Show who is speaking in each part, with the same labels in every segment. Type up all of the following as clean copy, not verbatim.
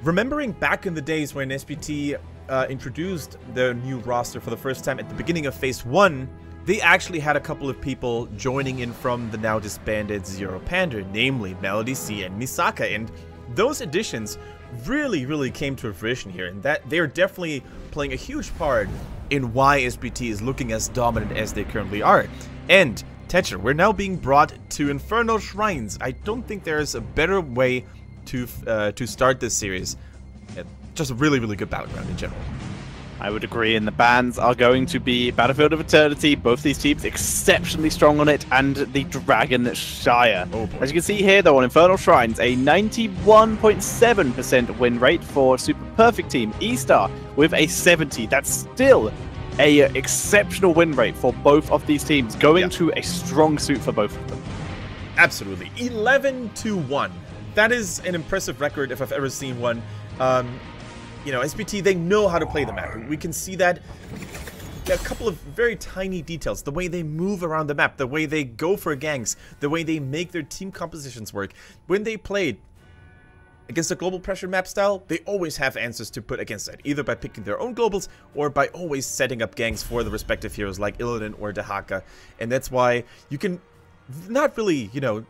Speaker 1: Remembering back in the days when SPT introduced their new roster for the first time at the beginning of Phase 1, they actually had a couple of people joining in from the now disbanded Zero Panda, namely Melody C and Misaka, and those additions really came to fruition here, and that they're definitely playing a huge part in why SPT is looking as dominant as they currently are. And Tetcher, we're now being brought to Infernal Shrines. I don't think there's a better way to start this series. Just a really good battleground in general.
Speaker 2: I would agree, and the bans are going to be Battlefield of Eternity, both these teams exceptionally strong on it, and the Dragon Shire.
Speaker 1: Oh boy.
Speaker 2: As you can see here, though, on Infernal Shrines, a 91.7% win rate for Super Perfect Team, ESTAR, with a 70. That's still a exceptional win rate for both of these teams, going to a strong suit for both of them.
Speaker 1: Absolutely. 11-1. That is an impressive record if I've ever seen one. You know, SPT, they know how to play the map. We can see that a couple of very tiny details. The way they move around the map, the way they go for ganks, the way they make their team compositions work. When they played against a global pressure map style, they always have answers to put against that, either by picking their own globals or by always setting up ganks for the respective heroes like Illidan or Dehaka. And that's why you can not really, you know,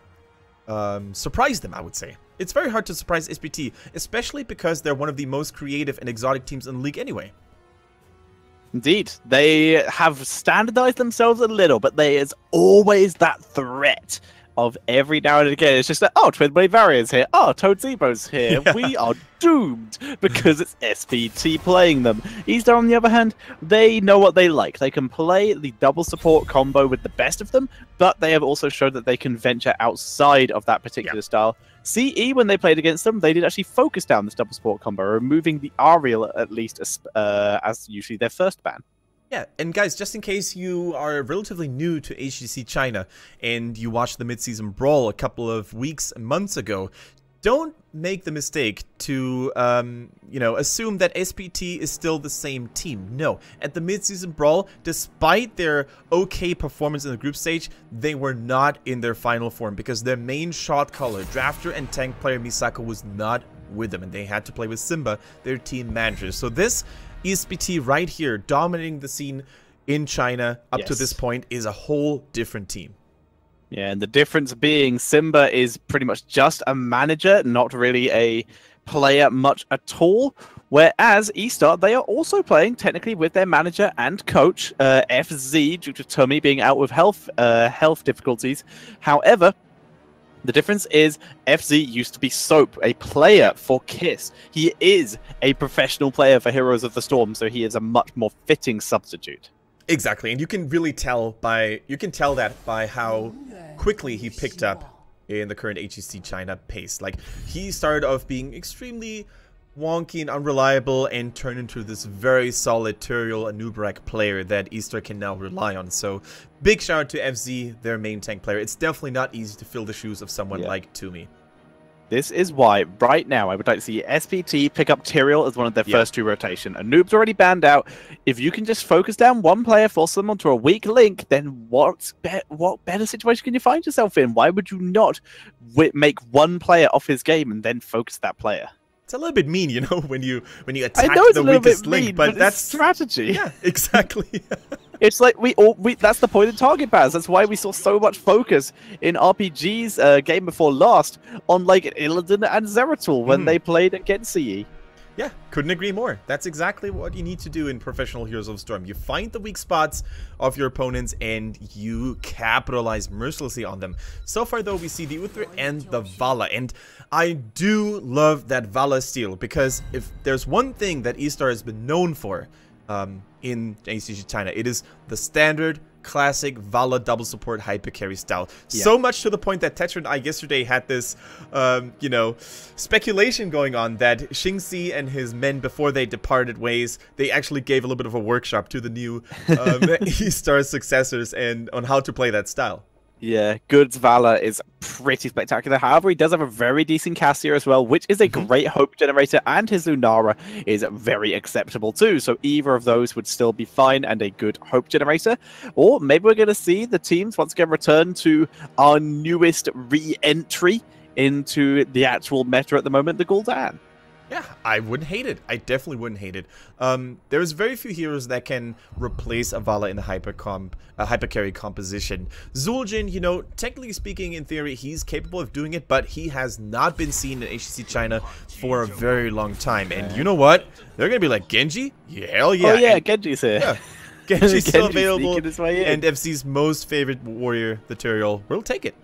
Speaker 1: surprise them, I would say. It's very hard to surprise SPT, especially because they're one of the most creative and exotic teams in the league anyway.
Speaker 2: Indeed, they have standardized themselves a little, but there is always that threat of every now and again. It's just like, oh, Twin Blade Barrier's here. Oh, Toad Zebo's here. Yeah. We are doomed because it's SPT playing them. ESTAR, on the other hand, they know what they like. They can play the double support combo with the best of them, but they have also shown that they can venture outside of that particular style. CE, when they played against them, they did actually focus down this double support combo, removing the Ariel at least as usually their first ban.
Speaker 1: Yeah, and guys, just in case you are relatively new to HGC China and you watched the mid-season brawl a couple of weeks and months ago, don't make the mistake to, you know, assume that SPT is still the same team. No, at the mid-season brawl, despite their okay performance in the group stage, they were not in their final form because their main shot caller, drafter and tank player Misaka was not with them, and they had to play with Simba, their team manager. So this ESPT right here, dominating the scene in China up to this point, is a whole different team.
Speaker 2: Yeah, and the difference being Simba is pretty much just a manager, not really a player much at all. Whereas ESTAR, they are also playing technically with their manager and coach, FZ, due to Tommy being out with health difficulties. However, the difference is FZ used to be Soap, a player for KISS. He is a professional player for Heroes of the Storm, so he is a much more fitting substitute.
Speaker 1: Exactly, and you can really tell that by how quickly he picked up in the current HGC China pace. Like, he started off being extremely wonky and unreliable and turned into this very solid Turiel and Nubrak player that ESTAR can now rely on. So big shout out to FZ, their main tank player. It's definitely not easy to fill the shoes of someone like Toomey.
Speaker 2: This is why, right now, I would like to see SPT pick up Tyrael as one of their first two rotation. A Noob's already banned out. If you can just focus down one player, force them onto a weak link, then what better situation can you find yourself in? Why would you not make one player off his game and then focus that player?
Speaker 1: It's a little bit mean, you know, when you attack the weakest link, but that's
Speaker 2: strategy.
Speaker 1: Yeah, exactly.
Speaker 2: It's like that's the point of target bans. That's why we saw so much focus in RPG's game before last on like Illidan and Zeratul when they played against CE.
Speaker 1: Yeah, couldn't agree more. That's exactly what you need to do in professional Heroes of Storm. You find the weak spots of your opponents and you capitalize mercilessly on them. So far though, we see the Uther and the Vala, and I do love that Vala steal, because if there's one thing that ESTAR has been known for in HGC China, it is the standard classic Vala double support hyper carry style. So much to the point that Tetra and I yesterday had this, you know, speculation going on that Xingxi and his men, before they departed ways, they actually gave a little bit of a workshop to the new ESTAR successors and on how to play that style.
Speaker 2: Yeah, Good's Valor is pretty spectacular. However, he does have a very decent Cassia as well, which is a great hope generator, and his Lunara is very acceptable too. So either of those would still be fine and a good hope generator. Or maybe we're going to see the teams once again return to our newest re-entry into the actual meta at the moment, the Gul'dan.
Speaker 1: Yeah, I wouldn't hate it. I definitely wouldn't hate it. There's very few heroes that can replace a Vala in the hypercarry composition. Zul'jin, you know, technically speaking, in theory, he's capable of doing it, but he has not been seen in HGC China for a very long time. And you know what? They're gonna be like, Genji? Yeah, hell yeah.
Speaker 2: Oh yeah,
Speaker 1: and,
Speaker 2: Genji's here.
Speaker 1: Yeah. Genji's still available,
Speaker 2: and
Speaker 1: and FC's most favorite warrior, the Tyrael, will take it.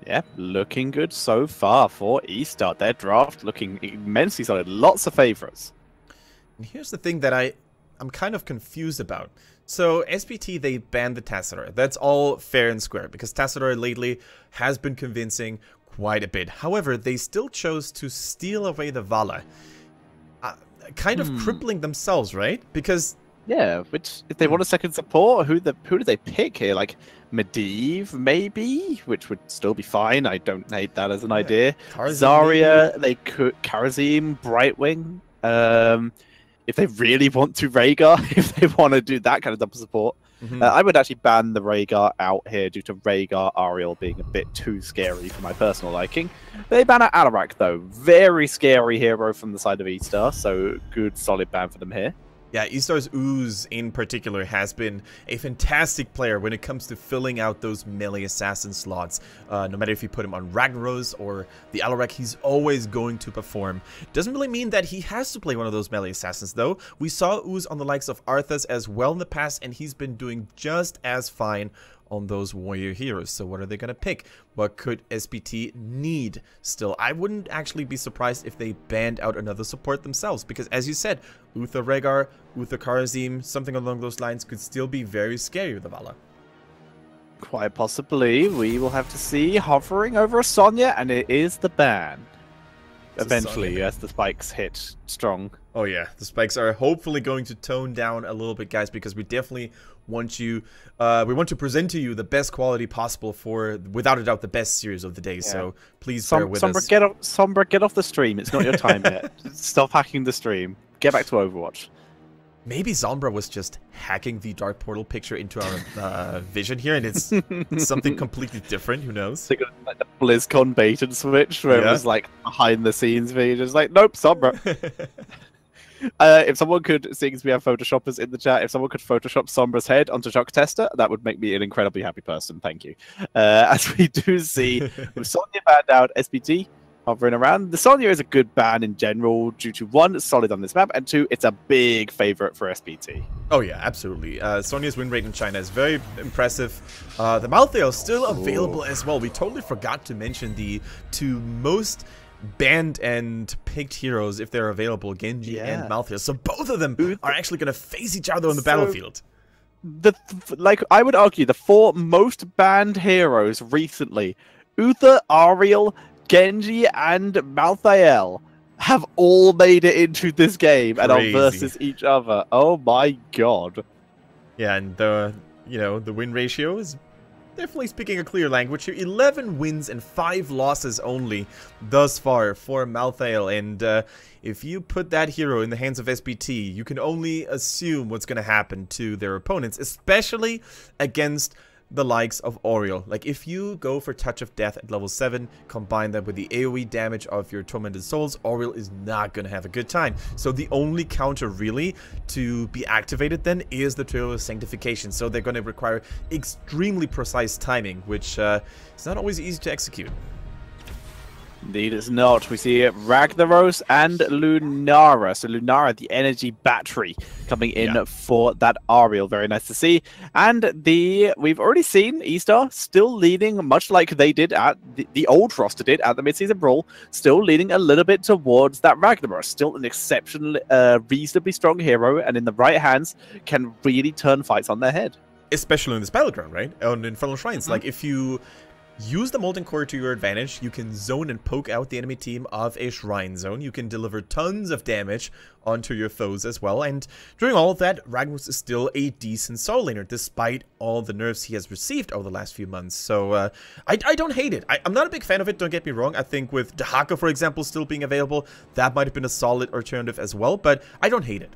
Speaker 2: Yeah, looking good so far for ESTAR. Their draft looking immensely solid. Lots of favorites.
Speaker 1: And here's the thing that I'm kind of confused about. So SPT, they banned the Tassadar. That's all fair and square because Tassadar lately has been convincing quite a bit. However, they still chose to steal away the Vala. Kind of crippling themselves, right? Because...
Speaker 2: yeah, which if they want a second support, who do they pick here? Like Medivh, maybe, which would still be fine. I don't hate that as an idea. Zarya, maybe. They could Karazim, Brightwing. If they really want to Rhaegar, if they want to do that kind of double support, I would actually ban the Rhaegar out here due to Rhaegar Ariel being a bit too scary for my personal liking. They ban out Alarak though, very scary hero from the side of ESTAR, so good solid ban for them here.
Speaker 1: Yeah, ESTAR's Ooze in particular has been a fantastic player when it comes to filling out those melee assassin slots. No matter if you put him on Ragnaros or the Alarak, he's always going to perform. Doesn't really mean that he has to play one of those melee assassins though. We saw Ooze on the likes of Arthas as well in the past, and he's been doing just as fine on those warrior heroes. So what are they going to pick? What could SPT need still? I wouldn't actually be surprised if they banned out another support themselves, because as you said, Uther Rhaegar, Uther Karazim, something along those lines could still be very scary with the Vala.
Speaker 2: Quite possibly. We will have to see. Hovering over a Sonya, and it is the ban. Eventually, as the spikes hit strong.
Speaker 1: Oh yeah, the spikes are hopefully going to tone down a little bit, guys, because we definitely want you, we want to present to you the best quality possible for, without a doubt, the best series of the day. Yeah. So please bear with us.
Speaker 2: Sombra, get off the stream. It's not your time yet. Stop hacking the stream. Get back to Overwatch.
Speaker 1: Maybe Sombra was just hacking the Dark Portal picture into our vision here, and it's something completely different. Who knows?
Speaker 2: Like the BlizzCon bait and switch, where it was like behind the scenes video, just like, nope, Sombra. If someone could, seeing as we have Photoshoppers in the chat, if someone could Photoshop Sombra's head onto Shock Tester, that would make me an incredibly happy person. Thank you. As we do see, with Sonya banned out, SPT hovering around. The Sonya is a good ban in general due to, one, it's solid on this map, and two, it's a big favorite for SPT.
Speaker 1: Oh yeah, absolutely. Sonya's win rate in China is very impressive. The Malthael is still available as well. We totally forgot to mention the two most banned and picked heroes if they're available, Genji and Malthael. So both of them are actually going to face each other on the battlefield.
Speaker 2: Like, I would argue the four most banned heroes recently, Uther, Ariel, Genji, and Malthael, have all made it into this game and are versus each other. Oh my god.
Speaker 1: Yeah, and the win ratio is definitely speaking a clear language here. 11 wins and 5 losses only thus far for Malthael. And if you put that hero in the hands of SPT, you can only assume what's going to happen to their opponents, especially against the likes of Oriel. Like, if you go for Touch of Death at level 7, combine that with the AoE damage of your Tormented Souls, Oriel is not going to have a good time. So the only counter really to be activated then is the Trail of Sanctification. So they're going to require extremely precise timing, which is not always easy to execute.
Speaker 2: Indeed, it's not. We see Ragnaros and Lunara. So Lunara, the energy battery, coming in for that Ariel. Very nice to see. And we've already seen ESTAR still leading, much like they did at the old roster did at the mid-season brawl, still leading a little bit towards that Ragnaros. Still an exceptionally, reasonably strong hero, and in the right hands can really turn fights on their head.
Speaker 1: Especially in this battleground, right? On Infernal Shrines. Like, if you use the Molten Core to your advantage, you can zone and poke out the enemy team of a Shrine Zone. You can deliver tons of damage onto your foes as well. And during all of that, Ragnaros is still a decent solo laner, despite all the nerfs he has received over the last few months. So I don't hate it. I'm not a big fan of it, don't get me wrong. I think with Dehaka, for example, still being available, that might have been a solid alternative as well. But I don't hate it.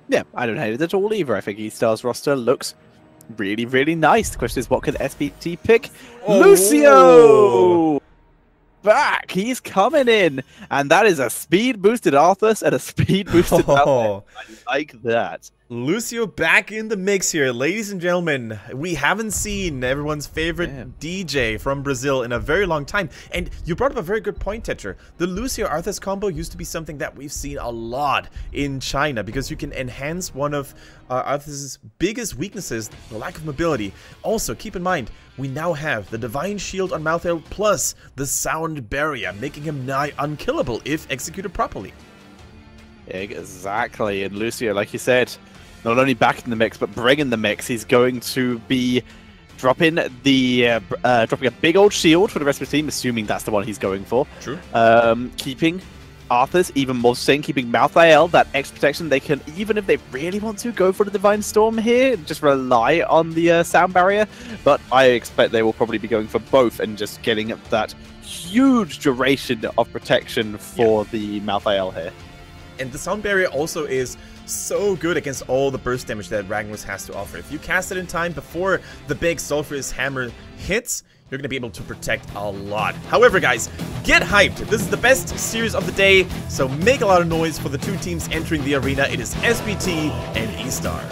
Speaker 2: Yeah, I don't hate it at all either. I think ESTAR's roster looks really, really nice. The question is, what could SPT pick? Lucio! back. He's coming in. And that is a speed-boosted Arthas and a speed-boosted Malphite. I like that.
Speaker 1: Lucio back in the mix here. Ladies and gentlemen, we haven't seen everyone's favorite DJ from Brazil in a very long time. And you brought up a very good point, Tetra. The Lucio-Arthas combo used to be something that we've seen a lot in China because you can enhance one of Arthas' biggest weaknesses, the lack of mobility. Also, keep in mind, we now have the Divine Shield on Malthael plus the Sound Barrier, making him nigh unkillable if executed properly.
Speaker 2: Exactly, and Lucio, like you said, not only back in the mix, but bringing the mix. He's going to be dropping a big old shield for the rest of the team, assuming that's the one he's going for.
Speaker 1: True.
Speaker 2: Keeping Arthas even more sustained, keeping Malthael that extra protection. They can, even if they really want to, go for the Divine Storm here, just rely on the Sound Barrier. But I expect they will probably be going for both and just getting that huge duration of protection for the Malthael here.
Speaker 1: And the Sound Barrier also is so good against all the burst damage that Ragnaros has to offer. If you cast it in time before the big Sulphurous Hammer hits, you're going to be able to protect a lot. However, guys, get hyped. This is the best series of the day, so make a lot of noise for the two teams entering the arena. It is SPT and ESTAR.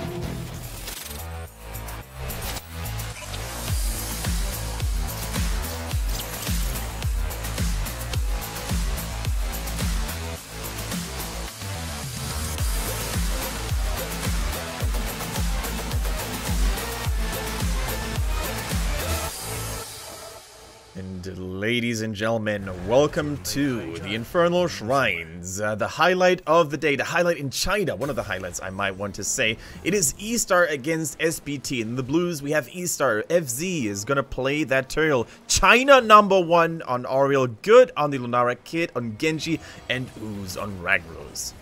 Speaker 1: Ladies and gentlemen, welcome to the Infernal Shrines. The highlight of the day, the highlight in China, one of the highlights I might want to say. It is ESTAR against SPT. In the blues, we have ESTAR. FZ is going to play that Turtle. China #1 on Auriel, Good on the Lunara Kid, on Genji, and Ooze on Ragnaros.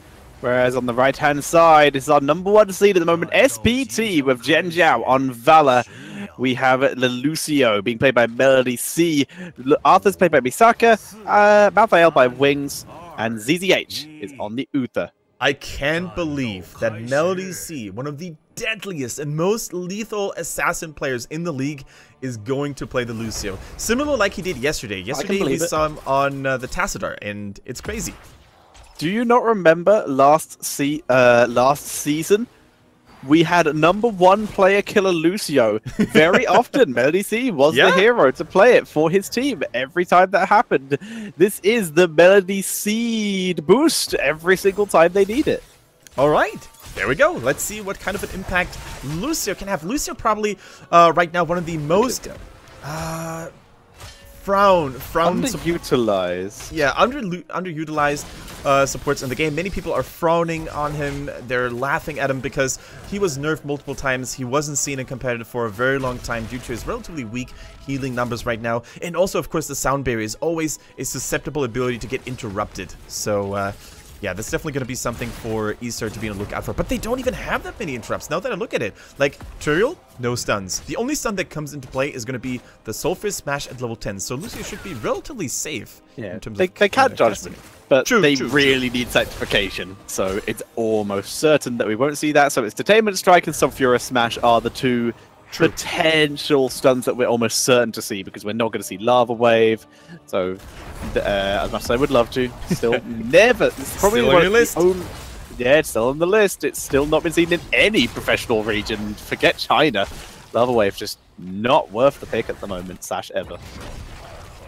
Speaker 2: Whereas on the right-hand side is our #1 seed at the moment, SPT, with Jen Zhao on Valor. We have Lucio being played by Melody C. Arthur's played by Misaka. Malthael by Wings. And ZZH is on the Uther.
Speaker 1: I can't believe that Melody C, one of the deadliest and most lethal assassin players in the league, is going to play the Lucio. Similar like he did yesterday. Yesterday we saw him on the Tassadar, and it's crazy.
Speaker 2: Do you not remember last season? We had #1 player killer Lucio. Very often, Melody C was the hero to play it for his team every time that happened. This is the Melody Seed boost every single time they need it.
Speaker 1: All right. There we go. Let's see what kind of an impact Lucio can have. Lucio probably, right now, one of the most...
Speaker 2: underutilized.
Speaker 1: Yeah, underutilized supports in the game. Many people are frowning on him. They're laughing at him because he was nerfed multiple times. He wasn't seen in competitive for a very long time due to his relatively weak healing numbers right now. And also, of course, the Sound Barrier is always a susceptible ability to get interrupted. So, yeah, that's definitely going to be something for ESTAR to be on the lookout for. But they don't even have that many interrupts now that I look at it. Like, Turiel, no stuns. The only stun that comes into play is going to be the Sulphurous Smash at level 10. So Lucio should be relatively safe.
Speaker 2: Yeah,
Speaker 1: in terms
Speaker 2: they can't judge them. But they
Speaker 1: true.
Speaker 2: really need sanctification. So it's almost certain that we won't see that. So it's Detainment Strike and Sulphurous Smash are the two potential stuns that we're almost certain to see, because we're not going to see Lava Wave. So, as much as I would love to, still never. It's probably
Speaker 1: still on your list.
Speaker 2: Yeah, it's still on the list. It's still not been seen in any professional region. Forget China. Lava Wave just not worth the pick at the moment, ever.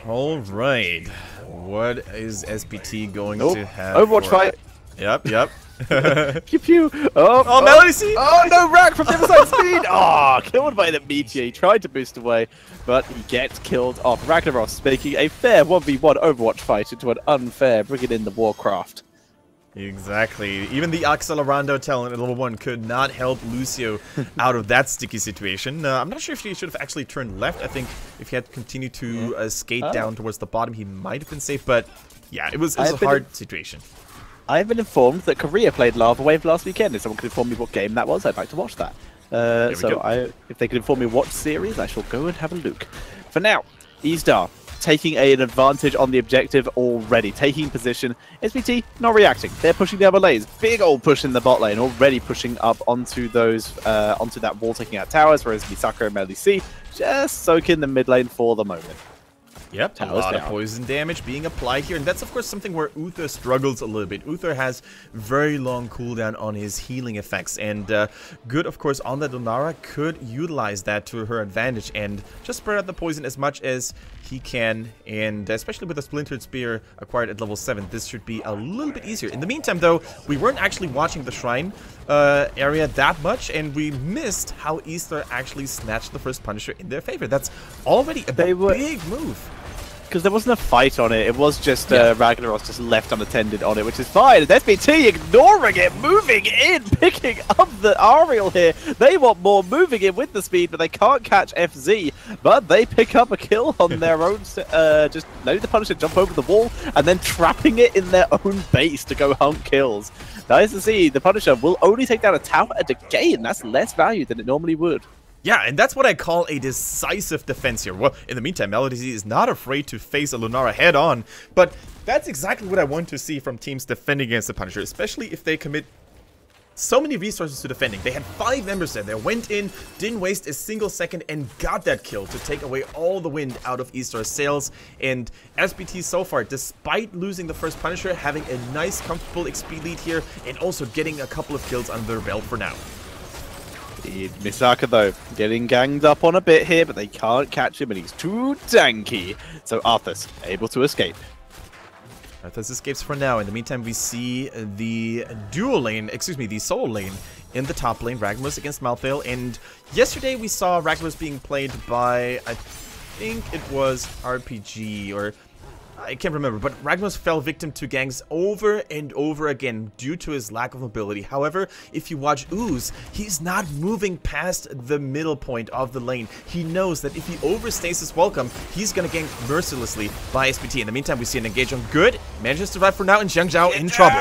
Speaker 1: All right. What is SPT going to have?
Speaker 2: Overwatch fight.
Speaker 1: Yep.
Speaker 2: Pew pew. Oh,
Speaker 1: Melody C.
Speaker 2: Oh no, Rack from the other side speed. Oh, killed by the meteor. He tried to boost away, but he gets killed off. Ragnaros making a fair 1v1 Overwatch fight into an unfair, bringing in the Warcraft.
Speaker 1: Exactly. Even the Accelerando talent at level 1 could not help Lucio out of that sticky situation. I'm not sure if he should have actually turned left. I think if he had continued to skate down towards the bottom, he might have been safe. But yeah, it was a hard situation.
Speaker 2: I've been informed that Korea played Lava Wave last weekend. If someone could inform me what game that was, I'd like to watch that. If they could inform me what series, I shall go and have a look. For now, ESTAR taking an advantage on the objective already, taking position. SPT not reacting. They're pushing the other lanes. Big old push in the bot lane, already pushing up onto those, onto that wall, taking out towers. Whereas Misaka and Melody C just soaking the mid lane for the moment.
Speaker 1: Yep, a lot of poison damage being applied here, and that's of course something where Uther struggles a little bit. Uther has very long cooldown on his healing effects, and good of course on that Lunara could utilize that to her advantage and just spread out the poison as much as he can, and especially with a Splintered Spear acquired at level 7, this should be a little bit easier. In the meantime though, we weren't actually watching the shrine area that much, and we missed how ESTAR actually snatched the first Punisher in their favor. That's already a big move.
Speaker 2: Because there wasn't a fight on it, it was just Ragnaros just left unattended on it, which is fine. And SPT ignoring it, moving in, picking up the Ariel here. They want more, moving in with the speed, but they can't catch FZ. But they pick up a kill on their own, just letting the Punisher jump over the wall and then trapping it in their own base to go hunt kills. Nice to see. The Punisher will only take down a tower at a gain. That's less value than it normally would.
Speaker 1: Yeah, and that's what I call a decisive defense here. Well, in the meantime, Melody Z is not afraid to face a Lunara head-on, but that's exactly what I want to see from teams defending against the Punisher, especially if they commit so many resources to defending. They had 5 members there. They went in, didn't waste a single second, and got that kill to take away all the wind out of ESTAR's sails. And SPT so far, despite losing the first Punisher, having a nice, comfortable XP lead here, and also getting a couple of kills under their belt for now.
Speaker 2: Misaka though, getting ganged up on a bit here, but they can't catch him and he's too tanky. So Arthas able to escape.
Speaker 1: Arthas escapes for now. In the meantime, we see the dual lane, excuse me, the solo lane in the top lane, Ragmus against Malthael. And yesterday we saw Ragmus being played by, I think it was RPG, or I can't remember, but Ragmus fell victim to ganks over and over again due to his lack of mobility. However, if you watch Ooze, he's not moving past the middle point of the lane. He knows that if he overstays his welcome, he's gonna gank mercilessly by SPT. In the meantime, we see an engage on Good, manages to survive for now, and Zhang Zhao in trouble.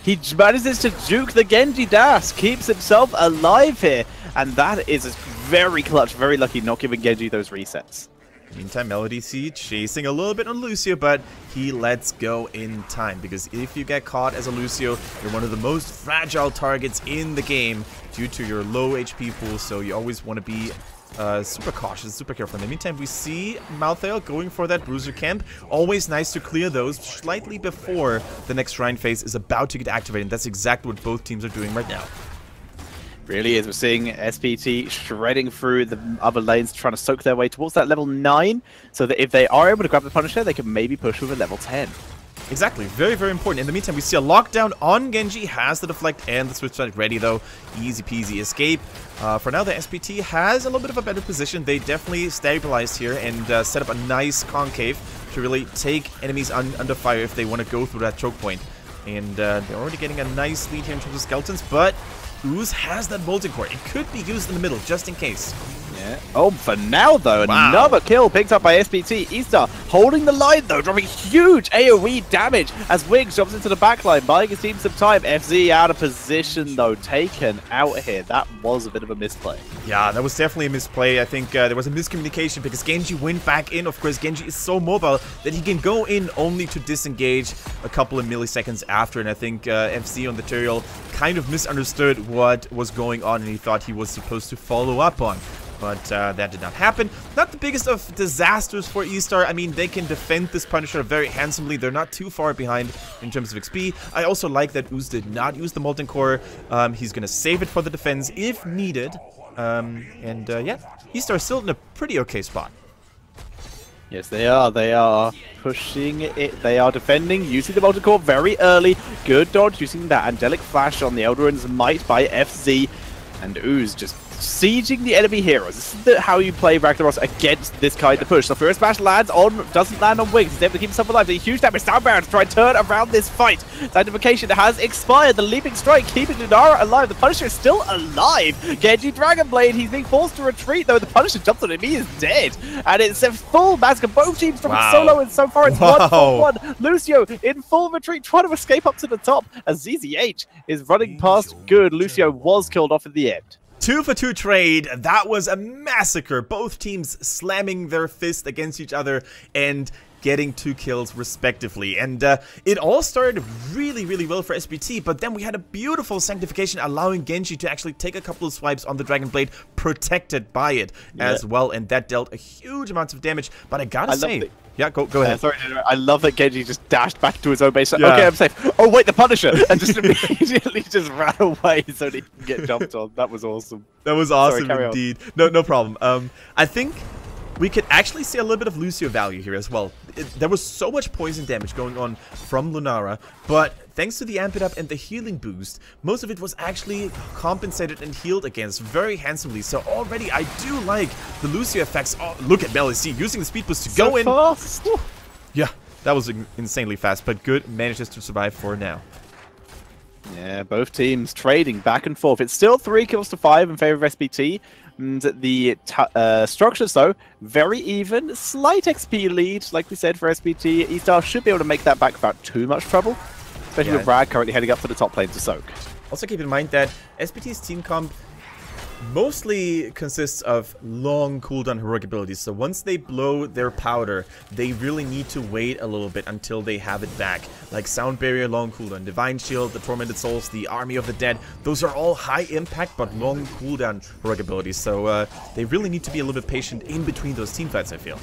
Speaker 2: He manages to juke the Genji dash, keeps himself alive here, and that is very clutch, very lucky not giving Genji those resets.
Speaker 1: Meantime, Melody C chasing a little bit on Lucio, but he lets go in time, because if you get caught as a Lucio, you're one of the most fragile targets in the game due to your low HP pool, so you always want to be super cautious, super careful. In the meantime, we see Malthael going for that bruiser camp. Always nice to clear those slightly before the next shrine phase is about to get activated, and that's exactly what both teams are doing right now.
Speaker 2: Really is. We're seeing SPT shredding through the other lanes, trying to soak their way towards that level 9, so that if they are able to grab the Punisher, they can maybe push with a level 10.
Speaker 1: Exactly. Very, very important. In the meantime, we see a lockdown on Genji, has the deflect and the switch strike ready though. Easy peasy escape. For now, the SPT has a little bit of a better position. They definitely stabilized here and set up a nice concave to really take enemies under fire if they want to go through that choke point. And they're already getting a nice lead here in terms of skeletons, but Ooze has that Molten Core. It could be used in the middle, just in case.
Speaker 2: Yeah. Oh, for now, though, another kill picked up by SPT. ESTAR holding the line, though, dropping huge AoE damage as Wiggs jumps into the backline, buying his team some time. FZ out of position, though, taken out here. That was a bit of a misplay.
Speaker 1: Yeah, that was definitely a misplay. I think there was a miscommunication because Genji went back in. Of course, Genji is so mobile that he can go in only to disengage a couple of milliseconds after, and I think FC on the tutorial kind of misunderstood what was going on, and he thought he was supposed to follow up on. But that did not happen. Not the biggest of disasters for ESTAR. I mean, they can defend this Punisher very handsomely. They're not too far behind in terms of XP. I also like that Ooze did not use the Molten Core. He's going to save it for the defense if needed. Yeah, ESTAR is still in a pretty okay spot.
Speaker 2: Yes, they are. They are pushing it. They are defending, using the Molten Core very early. Good dodge, using that Angelic Flash on the Eldarin's Might by FZ. And Ooze just sieging the enemy heroes. This is how you play Ragnaros against this kind of push. The first smash lands on, doesn't land on Wiggs. He's able to keep himself alive. A huge damage downbound to try and turn around this fight. Sanctification has expired. The leaping strike keeping Lunara alive. The Punisher is still alive. Genji Dragonblade. He's being forced to retreat though. The Punisher jumps on him. He is dead. And it's a full massacre. Both teams from solo, and so far it's 1-for-1. Lucio in full retreat, trying to escape up to the top as ZZH is running past Good. Lucio was killed off in the end.
Speaker 1: 2-for-2 trade. That was a massacre. Both teams slamming their fist against each other, and getting 2 kills respectively. And it all started really, really well for SPT, but then we had a beautiful sanctification allowing Genji to actually take a couple of swipes on the Dragon Blade, protected by it as well, and that dealt a huge amount of damage. But I gotta say... Yeah, go ahead.
Speaker 2: Sorry, I love that Genji just dashed back to his own base. Okay, I'm safe. Oh, wait, the Punisher! And just immediately just ran away so that he can get jumped on. That was awesome.
Speaker 1: That was awesome indeed. No problem. I think we could actually see a little bit of Lucio value here as well. There was so much poison damage going on from Lunara, but thanks to the Amp It Up and the healing boost, most of it was actually compensated and healed against very handsomely. So already I do like the Lucio effects. Oh, look at Melisy using the speed boost to go in.
Speaker 2: Fast.
Speaker 1: Yeah, that was insanely fast, but good manages to survive for now.
Speaker 2: Yeah, both teams trading back and forth. It's still 3 kills to 5 in favor of SPT. And the structures, though, very even. Slight XP lead, like we said, for SPT. ESTAR should be able to make that back without too much trouble, especially with Rag currently heading up to the top lane to soak.
Speaker 1: Also keep in mind that SPT's team comp mostly consists of long cooldown heroic abilities, so once they blow their powder, they really need to wait a little bit until they have it back. Like Sound Barrier, long cooldown, Divine Shield, the Tormented Souls, the Army of the Dead, those are all high impact but long cooldown heroic abilities, so they really need to be a little bit patient in between those team fights, I feel.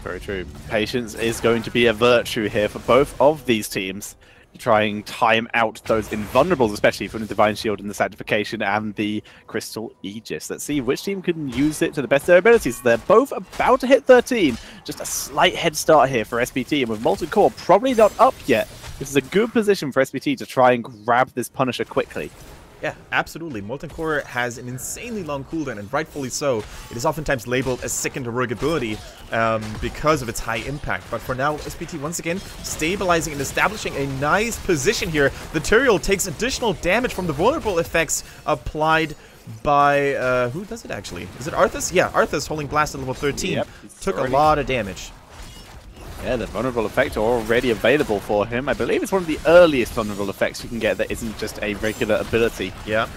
Speaker 2: Very true. Patience is going to be a virtue here for both of these teams. Try and time out those invulnerables, especially from the Divine Shield and the Sanctification and the Crystal Aegis. Let's see which team can use it to the best of their abilities. They're both about to hit 13. Just a slight head start here for SPT, and with Molten Core probably not up yet, this is a good position for SPT to try and grab this Punisher quickly.
Speaker 1: Yeah, absolutely. Molten Core has an insanely long cooldown, and rightfully so. It is oftentimes labeled a second heroic ability because of its high impact. But for now, SPT once again stabilizing and establishing a nice position here. The Tyrael takes additional damage from the vulnerable effects applied by... who does it actually? Is it Arthas? Yeah, Arthas holding Blast at level 13.
Speaker 2: Yep,
Speaker 1: took a lot of damage.
Speaker 2: Yeah, the vulnerable effect already available for him. I believe it's one of the earliest vulnerable effects you can get that isn't just a regular ability.
Speaker 1: Yeah.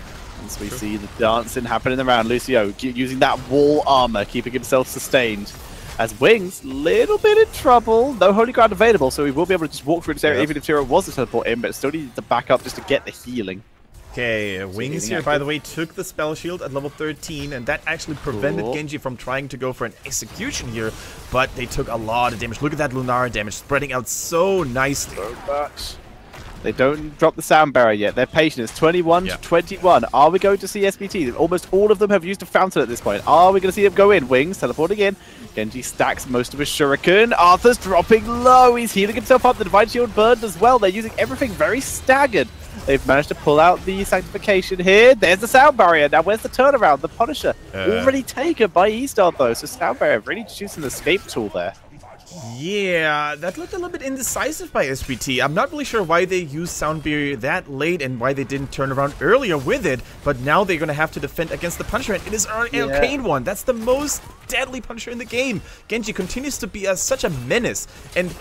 Speaker 2: As we see the dancing happening around, Lucio using that wall armor, keeping himself sustained. As Wings, little bit in trouble. No Holy Ground available, so he will be able to just walk through this area, even if Tyrael was to teleport in, but still needs to back up just to get the healing.
Speaker 1: Okay, Wings here, by the way, took the Spell Shield at level 13, and that actually prevented Genji from trying to go for an execution here, but they took a lot of damage. Look at that Lunara damage spreading out so nicely.
Speaker 2: So much. They don't drop the sound barrier yet. They're patient. It's 21 to 21. Are we going to see SPT? Almost all of them have used a fountain at this point. Are we going to see them go in? Wings teleporting in. Genji stacks most of his shuriken. Arthur's dropping low. He's healing himself up. The Divine Shield burned as well. They're using everything very staggered. They've managed to pull out the Sanctification here. There's the sound barrier. Now, where's the turnaround? The Punisher already taken by ESTAR, though. So sound barrier really just using the escape tool there.
Speaker 1: Yeah, that looked a little bit indecisive by SPT. I'm not really sure why they used Sound Barrier that late and why they didn't turn around earlier with it, but now they're going to have to defend against the Punisher, and it is an arcane one. That's the most deadly Punisher in the game. Genji continues to be such a menace, and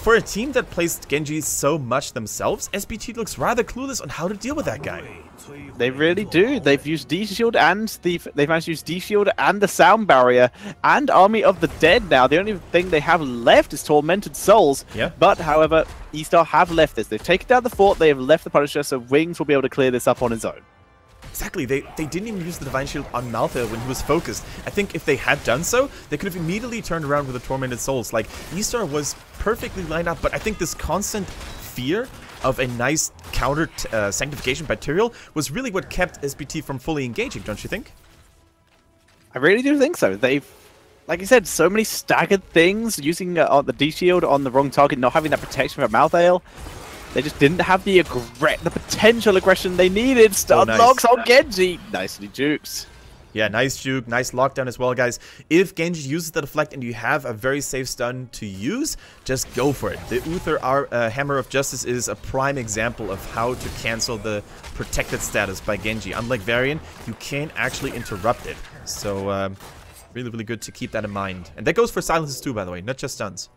Speaker 1: for a team that plays Genji so much themselves, SPT looks rather clueless on how to deal with that guy.
Speaker 2: They really do. They've used D-Shield and they've managed to use D-Shield and the Sound Barrier and Army of the Dead now. The only thing they have left is Tormented Souls.
Speaker 1: Yeah.
Speaker 2: But, however, ESTAR have left this. They've taken down the fort, they have left the Punisher, so Wings will be able to clear this up on his own.
Speaker 1: Exactly, they didn't even use the Divine Shield on Malthael when he was focused. I think if they had done so, they could have immediately turned around with the Tormented Souls. Like, ESTAR was perfectly lined up, but I think this constant fear of a nice counter Sanctification by Tyrael was really what kept SPT from fully engaging, don't you think?
Speaker 2: I really do think so. They've, like you said, so many staggered things, using the D-Shield on the wrong target, not having that protection from Malthael. They just didn't have the potential aggression they needed. Stun locks on Genji. Nicely jukes.
Speaker 1: Yeah, nice juke, nice lockdown as well, guys. If Genji uses the deflect and you have a very safe stun to use, just go for it. The Uther Hammer of Justice is a prime example of how to cancel the protected status by Genji. Unlike Varian, you can actually interrupt it. So, really, really good to keep that in mind. And that goes for silences too, by the way, not just stuns.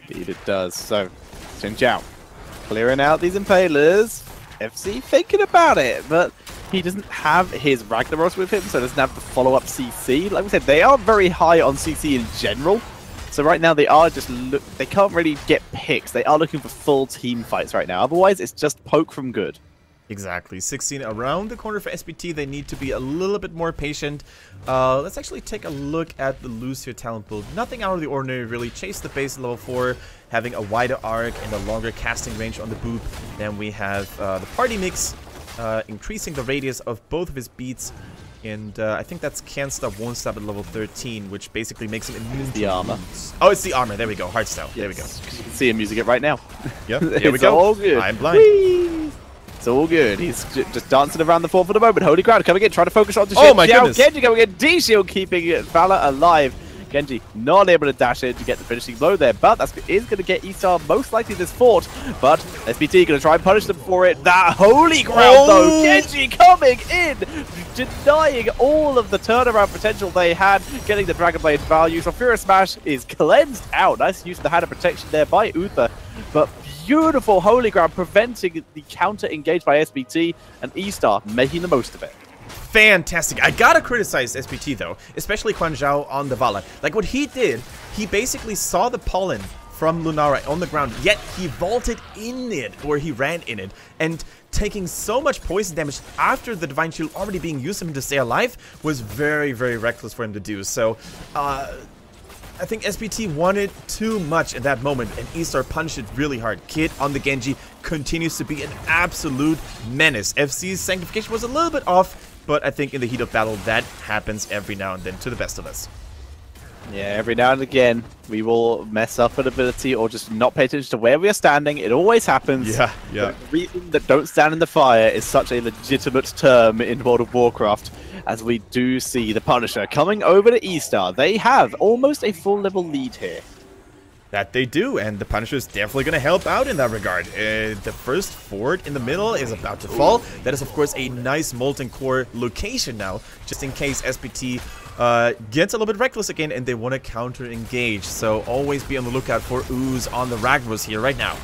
Speaker 2: Indeed it does. So, Xin Zhao clearing out these Impalers. FC thinking about it, but he doesn't have his Ragnaros with him, so doesn't have the follow-up CC. Like we said, they are very high on CC in general, So right now they are just they can't really get picks. They are looking for full team fights right now. Otherwise, it's just poke from good.
Speaker 1: Exactly. 16 around the corner for SPT. They need to be a little bit more patient. Let's actually take a look at the Lucio talent build. Nothing out of the ordinary, really. Chase the base level 4, having a wider arc and a longer casting range on the boop. Then we have the party mix, increasing the radius of both of his beats. And I think that's can't stop, won't stop at level 13, which basically makes him immune to
Speaker 2: the armor.
Speaker 1: Oh, it's the armor. There we go. Hard style. Yes. There we go.
Speaker 2: You can see him using it right now.
Speaker 1: Yep. Here we go.
Speaker 2: All good.
Speaker 1: I'm blind.
Speaker 2: Whee! It's all good. He's just dancing around the floor for the moment. Holy crowd coming in, trying to focus on the ship.
Speaker 1: Oh my goodness.
Speaker 2: Genji going in, D-Shield keeping Valor alive. Genji not able to dash in to get the finishing blow there, but that is going to get ESTAR most likely this fort. But SPT going to try and punish them for it. That holy ground though, Genji coming in, denying all of the turnaround potential they had, getting the Dragon Blade value. So Furious Smash is cleansed out. Nice use of the hand of protection there by Uther, but beautiful holy ground preventing the counter engaged by SPT, and ESTAR making the most of it.
Speaker 1: Fantastic. I gotta criticize SPT though, especially Quan Zhao on the Vala. Like what he did, he basically saw the pollen from Lunara on the ground, yet he vaulted in it, or he ran in it, and taking so much poison damage after the Divine Shield already being used on him to stay alive was very, very reckless for him to do. So, I think SPT wanted too much in that moment, and ESTAR punched it really hard. Kid on the Genji continues to be an absolute menace. FC's Sanctification was a little bit off, but I think in the heat of battle, that happens every now and then to the best of us.
Speaker 2: Yeah, every now and again, we will mess up an ability or just not pay attention to where we are standing. It always happens.
Speaker 1: Yeah.
Speaker 2: The reason that don't stand in the fire is such a legitimate term in World of Warcraft, as we do see the Punisher coming over to ESTAR. They have almost a full level lead here.
Speaker 1: That they do, and the Punisher is definitely going to help out in that regard. The first fort in the middle is about to fall. That is, of course, a nice Molten Core location now, just in case SPT gets a little bit reckless again and they want to counter-engage. So always be on the lookout for Ooze on the Ragros here right now.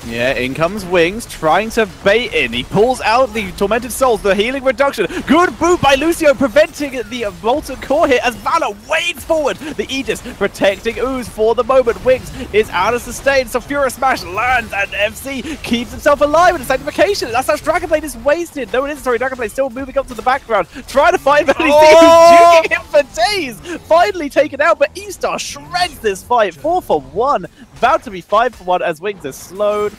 Speaker 2: Yeah, in comes Wings, trying to bait in. He pulls out the Tormented Souls, the healing reduction. Good boot by Lucio, preventing the Molten Core hit as Valor wades forward. The Aegis protecting Ooze for the moment. Wings is out of sustain, so Furious Smash lands, and FC keeps himself alive with the Sanctification. That's how Dragon Blade is wasted. No, it isn't. Sorry, Dragon Blade still moving up to the background, trying to find Melody juking him for days. Finally taken out, but ESTAR shreds this fight. 4 for 1. About to be 5 for 1 as Wings is slowed.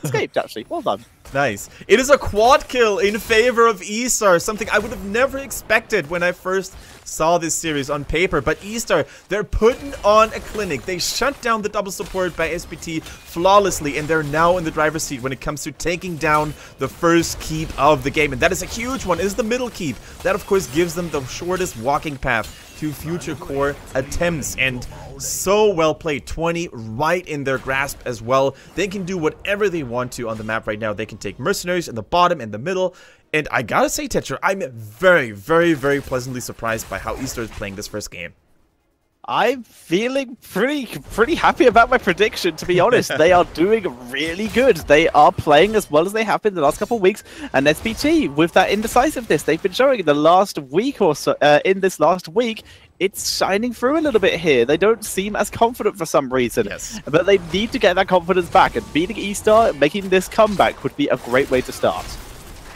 Speaker 2: Escaped, actually. Well done.
Speaker 1: Nice. It is a quad kill in favor of ESTAR, something I would have never expected when I first saw this series on paper. But ESTAR, they're putting on a clinic. They shut down the double support by SPT flawlessly, and they're now in the driver's seat when it comes to taking down the first keep of the game. And that is a huge one. It is the middle keep. That, of course, gives them the shortest walking path to future core attempts, and so well played. 20 right in their grasp as well. They can do whatever they want to on the map right now. They can take mercenaries in the bottom and the middle, and I gotta say, Tetra, I'm very, very, very pleasantly surprised by how ESTAR is playing this first game.
Speaker 2: I'm feeling pretty happy about my prediction, to be honest. They are doing really good. They are playing as well as they have been the last couple of weeks. And SPT, with that indecisiveness they've been showing in the last week or so, in this last week, it's shining through a little bit here. They don't seem as confident for some reason.
Speaker 1: Yes.
Speaker 2: But they need to get that confidence back. And beating ESTAR, making this comeback would be a great way to start.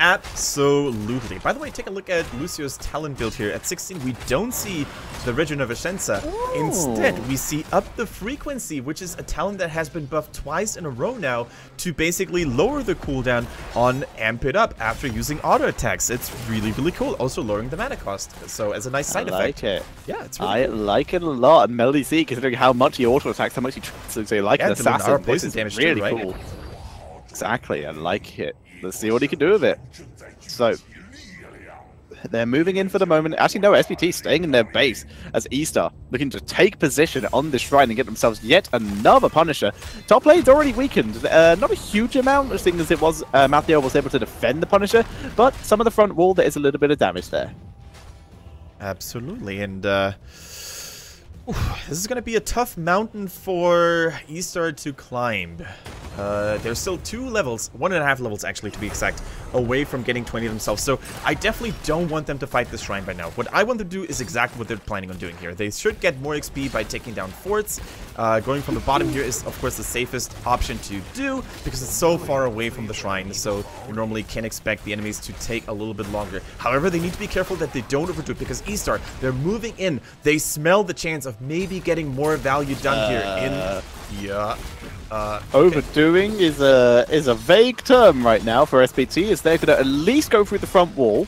Speaker 1: Absolutely. By the way, take a look at Lucio's talent build here. At 16, we don't see the Regenerescenza. Instead, we see Up the Frequency, which is a talent that has been buffed twice in a row now to basically lower the cooldown on Amp It Up after using auto attacks. It's really, really cool. Also lowering the mana cost. So as a nice side effect.
Speaker 2: I like it.
Speaker 1: Yeah, it's really cool.
Speaker 2: like it a lot. And Melody C, considering how much he auto attacks, how much he tries to like an assassin. This is
Speaker 1: damage
Speaker 2: really
Speaker 1: too, right?
Speaker 2: cool. Exactly. I like it. Let's see what he can do with it. So, they're moving in for the moment. Actually, no, SPT staying in their base as ESTAR looking to take position on this shrine and get themselves yet another Punisher. Top lane's already weakened. Not a huge amount, seeing as it was Matthew was able to defend the Punisher, but some of the front wall, there is a little bit of damage there.
Speaker 1: Absolutely, and this is going to be a tough mountain for ESTAR to climb. They're still 2 levels, 1.5 levels actually to be exact, away from getting 20 themselves. So I definitely don't want them to fight this shrine by now. What I want them to do is exactly what they're planning on doing here. They should get more XP by taking down forts. Going from the bottom here is of course the safest option to do because it's so far away from the shrine. So you normally can expect the enemies to take a little bit longer. However, they need to be careful that they don't overdo it because ESTAR, they're moving in. They smell the chance of maybe getting more value done here in...
Speaker 2: Overdoing is a vague term right now for SPT, as they're going to at least go through the front wall.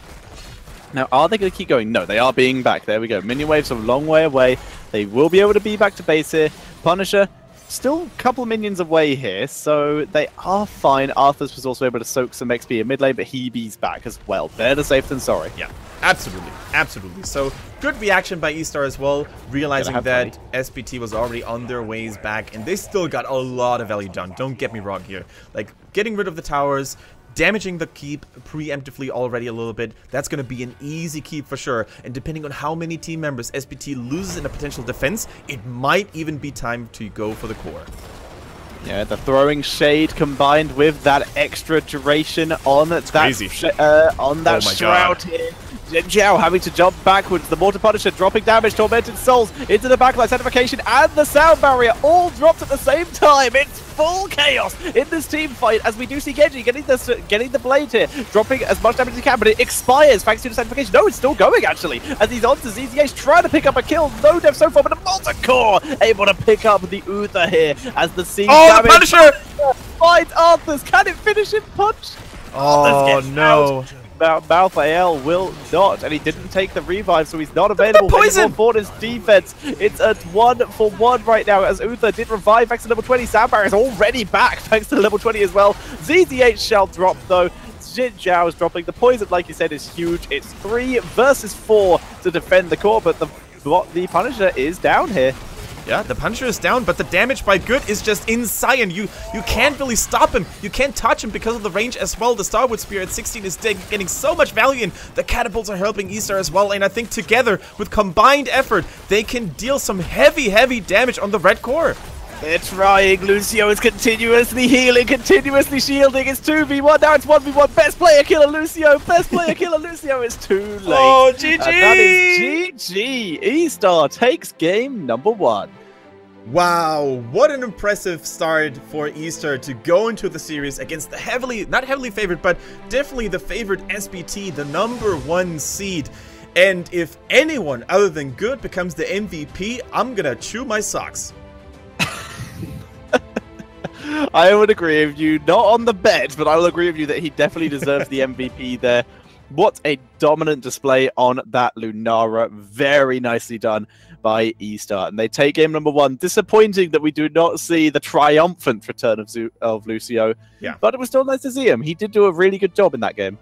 Speaker 2: Now, are they going to keep going? No, they are being back. There we go. Minion waves a long way away. They will be able to be back to base here. Punisher, still a couple of minions away here, so they are fine. Arthas was also able to soak some XP in mid lane, but he bees back as well. Better safe than sorry.
Speaker 1: Yeah, absolutely. Absolutely. So, good reaction by ESTAR as well, realizing that SPT was already on their ways back, and they still got a lot of value done. Don't get me wrong here. Like, getting rid of the towers, damaging the keep preemptively already a little bit, that's going to be an easy keep for sure. And depending on how many team members SPT loses in a potential defense, it might even be time to go for the core.
Speaker 2: Yeah, the throwing shade combined with that extra duration on that shroud here. Jin Zhao having to jump backwards. The Mortar Punisher dropping damage. Tormented Souls into the backline. Certification and the Sound Barrier all dropped at the same time. It's full chaos in this team fight as we do see Genji getting the blade here, dropping as much damage as he can, but it expires thanks to the certification. No, it's still going actually as he's on to ZZH trying to pick up a kill. No death so far, but a Multicore able to pick up the Uther here as the scene.
Speaker 1: Oh, the Punisher!
Speaker 2: Finds Arthas. Can it finish him? Punch.
Speaker 1: Oh no.
Speaker 2: Malthael will not, and he didn't take the revive, so he's not available for his defense. It's a 1-for-1 right now, as Uther did revive thanks to level 20. Soundbar is already back thanks to level 20 as well. ZZH shall drop though. Jin Zhao is dropping. The poison, like you said, is huge. It's 3 versus 4 to defend the core, but the Punisher is down here.
Speaker 1: Yeah, the Punisher is down, but the damage by Good is just insane. You can't really stop him. You can't touch him because of the range as well. The Starwood Spear at 16 is getting so much value in. The catapults are helping ESTAR as well, and I think together, with combined effort, they can deal some heavy damage on the red core.
Speaker 2: They're trying. Lucio is continuously healing, continuously shielding. It's 2v1. Now it's 1v1. Best player killer Lucio. Best player killer Lucio. It's too late.
Speaker 1: Oh, GG.
Speaker 2: And that is GG. ESTAR takes game number 1.
Speaker 1: Wow, what an impressive start for ESTAR to go into the series against the not heavily favored, but definitely the favored SPT, the #1 seed. And if anyone other than Good becomes the MVP, I'm gonna chew my socks.
Speaker 2: I would agree with you, not on the bet, but I will agree with you that he definitely deserves the MVP there. What a dominant display on that Lunara. Very nicely done by ESTAR. And they take game number 1. Disappointing that we do not see the triumphant return of Lucio.
Speaker 1: Yeah.
Speaker 2: But it was still nice to see him. He did do a really good job in that game.